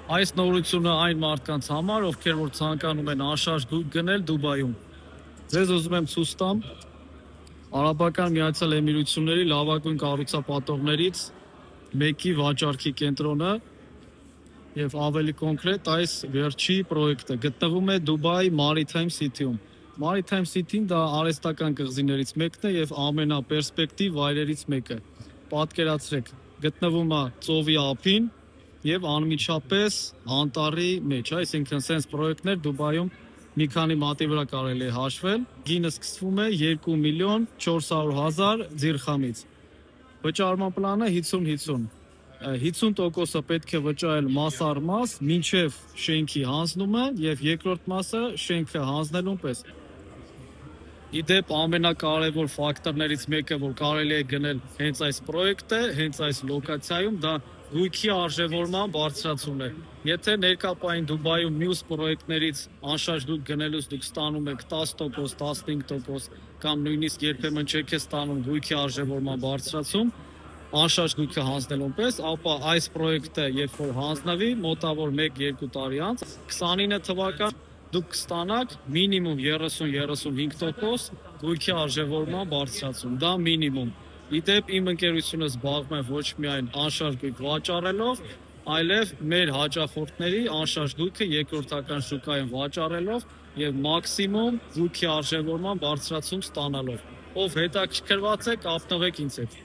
Այս նորությունը այն մարդկանց համար, ովքեր որ ցանկանում են անշարժ գույք գնել Դուբայում։ Ձեզ ուզում եմ ցույց տամ Արաբական Միացյալ Էմիրությունների լավագույն կառուցապատողներից մեկի վաճառքի կենտրոնը եւ ավելի կոնկրետ այս վերջի պրոյեկտը գտնվում է Դուբայ Maritime City-ում։ Maritime City-ն դա արհեստական կղզիներից մեկն է եւ ամենապերսպեկտիվ վայրերից մեկը։ Պատկերացրեք, գտնվում է ծովի ափին եւ անմիջապես անտառի մեջ, այսինքն sense պրոյեկտներ Դուբայում մի քանի մատի վրա կարելի է հաշվել։ Գինը սկսվում է 2 միլիոն 400 հազար դիրխամից։ Վճարման պլանը 50-50։ 50%-ը պետք է վճարել մաս առ մաս մինչև շենքի հանձնումը եւ երկրորդ մասը շենքը հանձնելուն պես։ Իդեպ ամենակարևոր ֆակտորներից մեկը, որ կարելի է գնել հենց այս պրոյեկտը, հենց այս լոկացիայում, դա գույքի արժևորման բարձրացումն է։ Եթե ներկապային Դուբայում մյուս պրոյեկտներից անշարժ գույք գնելուց դուք ստանում եք 10%, 15% կամ նույնիսկ երբեմն չեք ստանում գույքի արժևորման բարձրացում, անշարժ գույքը հանձնելուն պես, ապա այս պրոյեկտը, երբ որ հանձնվի, մոտավոր 1-2 տարի անց, 29 թվական դուք կստանաք մինիմում 30-35% գույքի արժևորման բարձրացում, դա մինիմում։ Իդեպ իմ ընկերությունը զբաղվում է ոչ միայն անշարժ գույք վաճառելով, այլև մեր հաճախորդների անշարժ գույքը երկրորդական շուկայում վաճառելով եւ մաքսիմում գույքի արժևորման բարձրացում ստանալով։ Ով հետաքրքրված է, կապնվեք ինձ հետ։